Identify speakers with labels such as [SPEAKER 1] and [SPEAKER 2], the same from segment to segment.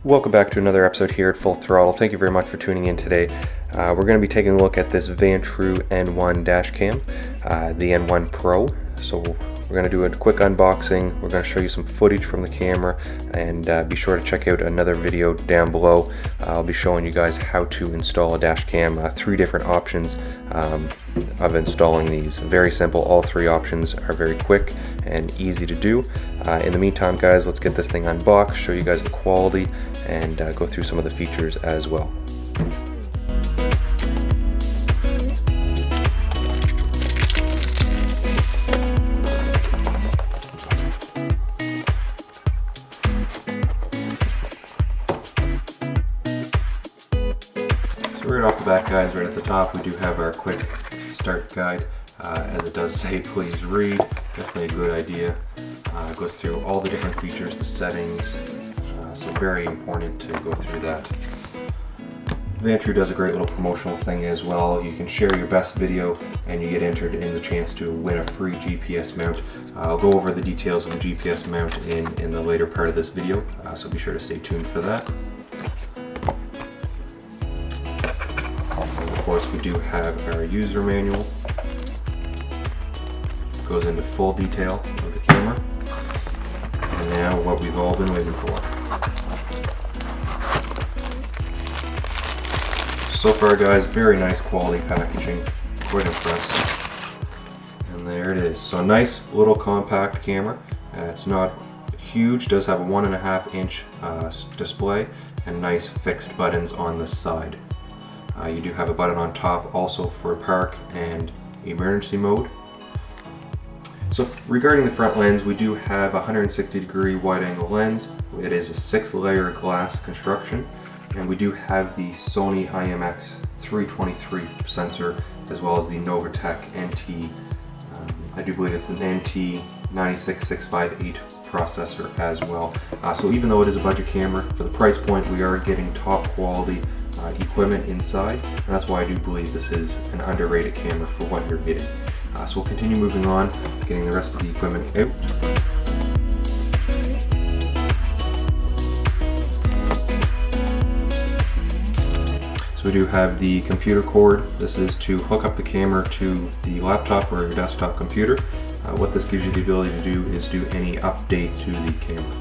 [SPEAKER 1] Welcome back to another episode here at Full Throttle. Thank you very much for tuning in today. We're going to be taking a look at this Vantrue N1 dash cam, the N1 Pro. So we're going to do a quick unboxing. We're going to show you some footage from the camera, and be sure to check out another video down below. I'll be showing you guys how to install a dash cam, 3 different options of installing these. Very simple. All 3 options are very quick and easy to do. In the meantime, guys, let's get this thing unboxed, show you guys the quality, and go through some of the features as well. So right off the bat, guys, right at the top, we do have our quick start guide. As it does say, please read. Definitely a good idea. It goes through all the different features, the settings, so very important to go through that. Vantrue does a great little promotional thing as well. You can share your best video and you get entered in the chance to win a free GPS mount. I'll go over the details of the GPS mount in the later part of this video, so be sure to stay tuned for that. And of course, we do have our user manual. Goes into full detail of the camera. And now what we've all been waiting for. So far, guys, very nice quality packaging. Quite impressed. And there it is. So a nice little compact camera. It's not huge, does have a 1.5 inch display and nice fixed buttons on the side. You do have a button on top also for park and emergency mode. So regarding the front lens, we do have a 160-degree wide-angle lens. It is a 6-layer glass construction, and we do have the Sony IMX323 sensor, as well as the Novatech NT. I do believe it's an NT96658 processor as well. So even though it is a budget camera, for the price point, we are getting top quality equipment inside, and that's why I do believe this is an underrated camera for what you're getting. So we'll continue moving on, getting the rest of the equipment out. So we do have the computer cord. This is to hook up the camera to the laptop or your desktop computer. What this gives you the ability to do is do any updates to the camera.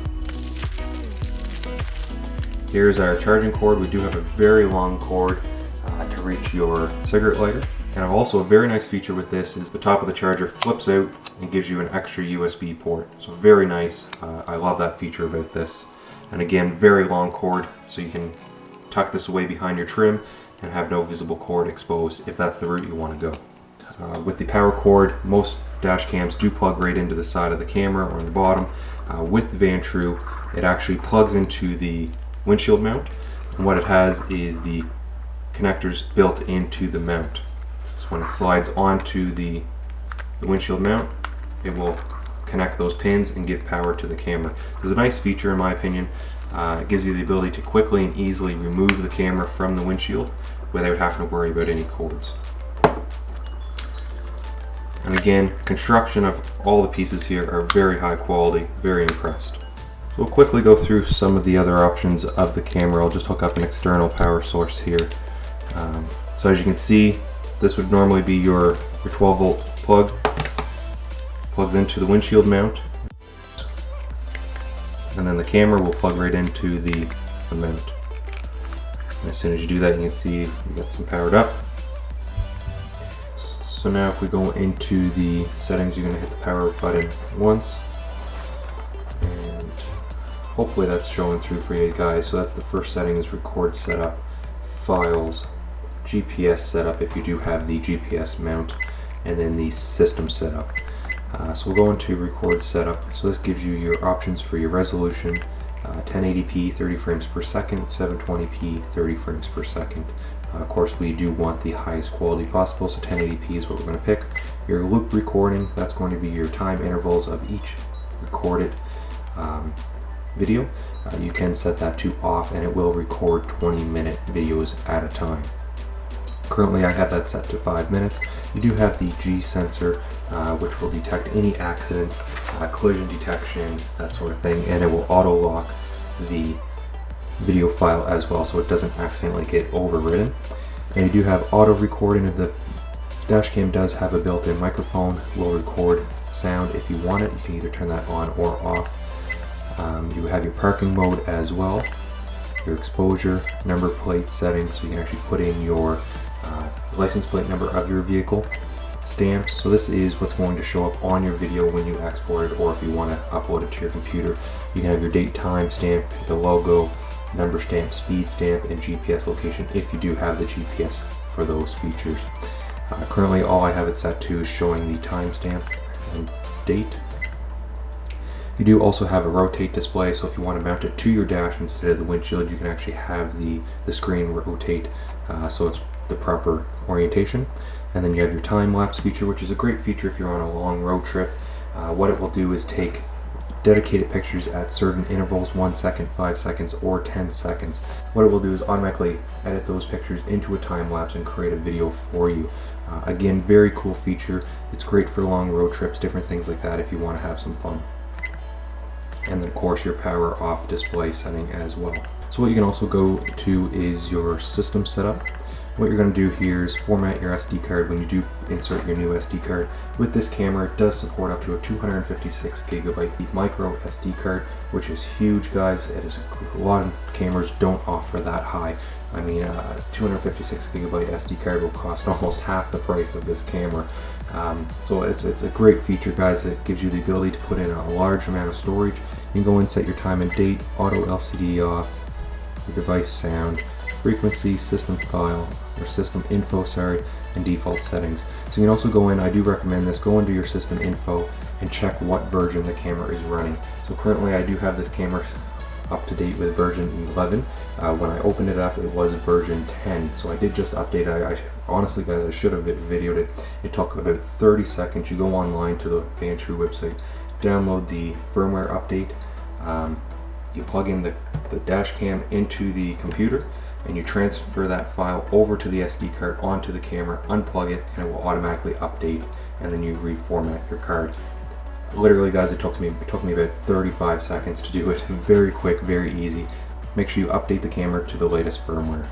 [SPEAKER 1] Here's our charging cord. We do have a very long cord to reach your cigarette lighter. And also a very nice feature with this is the top of the charger flips out and gives you an extra USB port. So very nice. I love that feature about this. And again, very long cord, so you can tuck this away behind your trim and have no visible cord exposed if that's the route you want to go. With the power cord, most dash cams do plug right into the side of the camera or on the bottom. With the Vantrue, it actually plugs into the windshield mount, and what it has is the connectors built into the mount. When it slides onto the windshield mount, it will connect those pins and give power to the camera. There's a nice feature in my opinion. It gives you the ability to quickly and easily remove the camera from the windshield without having to worry about any cords. And again, construction of all the pieces here are very high quality, very impressed. So we'll quickly go through some of the other options of the camera. I'll just hook up an external power source here. So as you can see, this would normally be your 12-volt plug. Plugs into the windshield mount, and then the camera will plug right into the mount. And as soon as you do that, you can see you got some powered up. So now if we go into the settings, you're going to hit the power button once, and hopefully that's showing through for you guys. So that's the first setting, is record setup, files, GPS setup if you do have the GPS mount, and then the system setup. So we'll go into record setup. So this gives you your options for your resolution, 1080p 30 frames per second, 720p 30 frames per second. Of course, we do want the highest quality possible, so 1080p is what we're going to pick. Your loop recording, that's going to be your time intervals of each recorded video. You can set that to off, and it will record 20-minute videos at a time. Currently I have that set to 5 minutes. You do have the G sensor, which will detect any accidents, collision detection, that sort of thing, and it will auto lock the video file as well, so it doesn't accidentally get overwritten. And you do have auto recording. Of the dash cam does have a built-in microphone, will record sound if you want it. You can either turn that on or off. You have your parking mode as well, your exposure, number plate settings, so you can actually put in your license plate number of your vehicle, stamps. So this is what's going to show up on your video when you export it, or if you want to upload it to your computer. You can have your date, time stamp, the logo, number stamp, speed stamp, and GPS location if you do have the GPS for those features. Currently all I have it set to is showing the timestamp and date. You do also have a rotate display, so if you want to mount it to your dash instead of the windshield, you can actually have the screen rotate so it's the proper orientation. And then you have your time-lapse feature, which is a great feature if you're on a long road trip. What it will do is take dedicated pictures at certain intervals, 1 second, 5 seconds, or 10 seconds. What it will do is automatically edit those pictures into a time lapse and create a video for you. Again, very cool feature. It's great for long road trips, different things like that if you want to have some fun. And then of course your power off display setting as well. So what you can also go to is your system setup. What you're going to do here is format your SD card when you do insert your new SD card. With this camera, it does support up to a 256 gigabyte micro SD card, which is huge, guys. It is a lot of cameras don't offer that high. I mean, a 256 gigabyte SD card will cost almost half the price of this camera. So it's a great feature, guys. It gives you the ability to put in a large amount of storage. You can go and set your time and date, auto LCD off, your device sound, frequency, system file, or system info, sorry, and default settings. So you can also go in, I do recommend this, go into your system info and check what version the camera is running. So currently I do have this camera up to date with version 11. When I opened it up, it was version 10. So I did just update it. Honestly, guys, I should have videoed it. It took about 30 seconds. You go online to the Vantrue website, download the firmware update, you plug in the dash cam into the computer, and you transfer that file over to the SD card onto the camera, unplug it, and it will automatically update, and then you reformat your card. Literally, guys, it took me about 35 seconds to do it. Very quick, very easy. Make sure you update the camera to the latest firmware.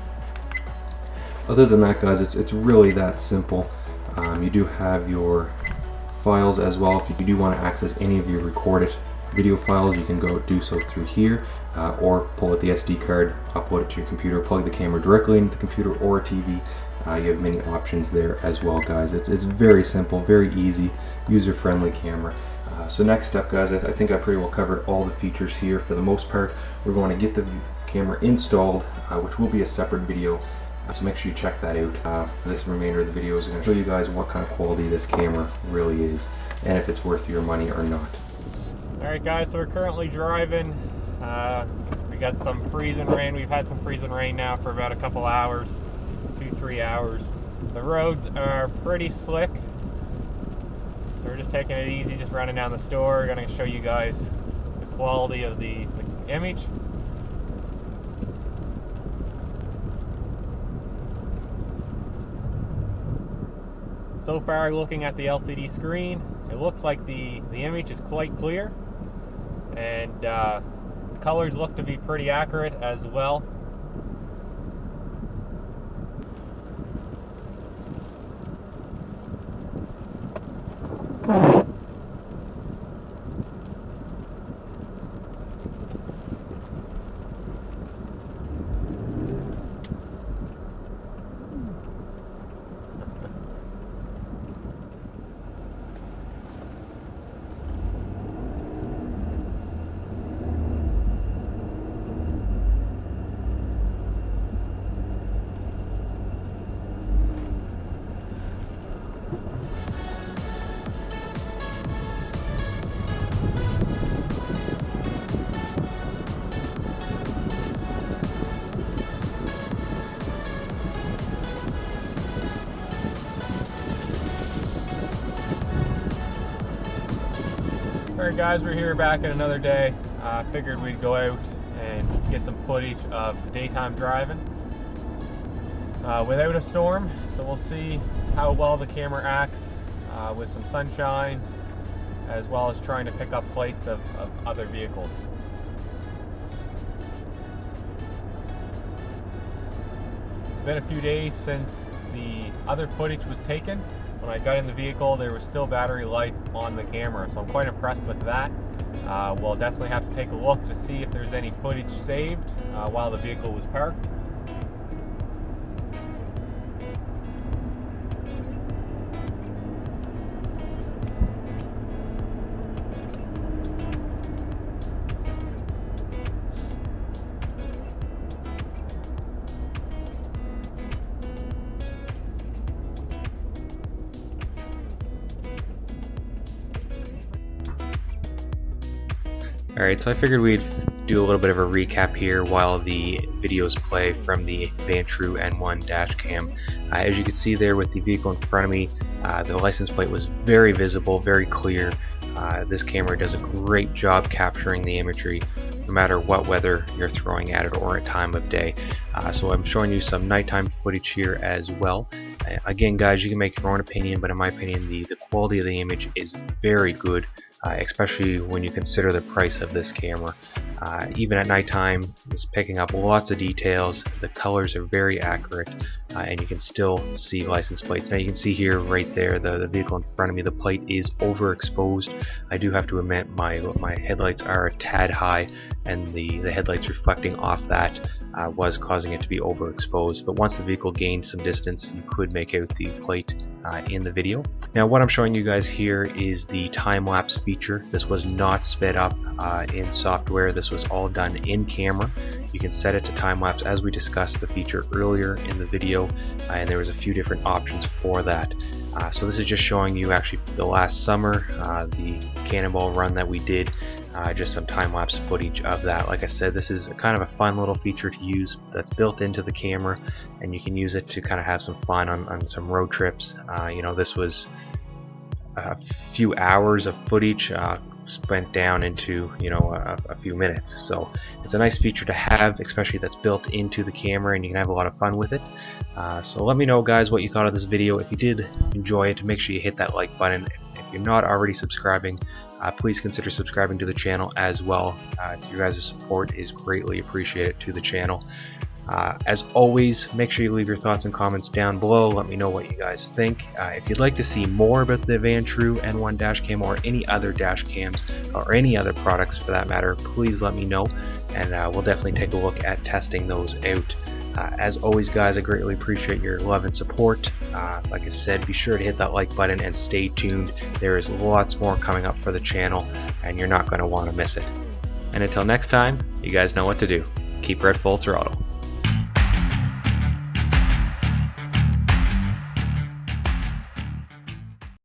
[SPEAKER 1] Other than that, guys, it's really that simple. You do have your files as well. If you do want to access any of your recorded video files, you can go do so through here, or pull out the SD card, upload it to your computer, plug the camera directly into the computer or a TV. You have many options there as well, guys. It's very simple, very easy, user-friendly camera. So next step, guys, I think I pretty well covered all the features here for the most part. We're going to get the camera installed, which will be a separate video. So make sure you check that out. For this remainder of the video, I'm going to show you guys what kind of quality this camera really is, and if it's worth your money or not.
[SPEAKER 2] Alright guys, so we're currently driving. We got some freezing rain. We've had some freezing rain now for about a couple hours, 2-3 hours. The roads are pretty slick. So we're just taking it easy, just running down the store. We're going to show you guys the quality of the image. So far, looking at the LCD screen, it looks like the image is quite clear, and the colors look to be pretty accurate as well. Alright guys, we're here back at another day. Figured we'd go out and get some footage of daytime driving without a storm. So we'll see how well the camera acts with some sunshine, as well as trying to pick up plates of other vehicles. been a few days since the other footage was taken. When I got in the vehicle, there was still battery life on the camera, so I'm quite impressed with that. We'll definitely have to take a look to see if there's any footage saved while the vehicle was parked.
[SPEAKER 3] Alright, so I figured we'd do a little bit of a recap here while the videos play from the Vantrue N1 dash cam. As you can see there with the vehicle in front of me, the license plate was very visible, very clear. This camera does a great job capturing the imagery no matter what weather you're throwing at it or at time of day. So I'm showing you some nighttime footage here as well. Again guys, you can make your own opinion, but in my opinion the quality of the image is very good. Especially when you consider the price of this camera. Even at nighttime, it's picking up lots of details. The colors are very accurate, and you can still see license plates. Now you can see here, right there, the vehicle in front of me, the plate is overexposed. I do have to admit my headlights are a tad high, and the headlights reflecting off that was causing it to be overexposed. But once the vehicle gained some distance, you could make out the plate in the video. Now what I'm showing you guys here is the time-lapse feature. This was not sped up in software. This was all done in camera. You can set it to time-lapse as we discussed the feature earlier in the video, and there was a few different options for that. So this is just showing you actually the last summer, the Cannonball run that we did, just some time-lapse footage of that. Like I said, this is kind of a fun little feature to use that's built into the camera, and you can use it to kind of have some fun on some road trips. You know, this was a few hours of footage spent down into, you know, a few minutes. So it's a nice feature to have, especially that's built into the camera, and you can have a lot of fun with it. So let me know guys what you thought of this video. If you did enjoy it, make sure you hit that like button. If you're not already subscribing, please consider subscribing to the channel as well. Your guys' support is greatly appreciated to the channel. As always, make sure you leave your thoughts and comments down below. Let me know what you guys think. If you'd like to see more about the Vantrue N1 dash cam or any other dash cams or any other products for that matter, please let me know, and we'll definitely take a look at testing those out. As always guys, I greatly appreciate your love and support. Like I said, be sure to hit that like button and stay tuned. There is lots more coming up for the channel, and you're not going to want to miss it. And until next time, you guys know what to do. Keep red full throttle.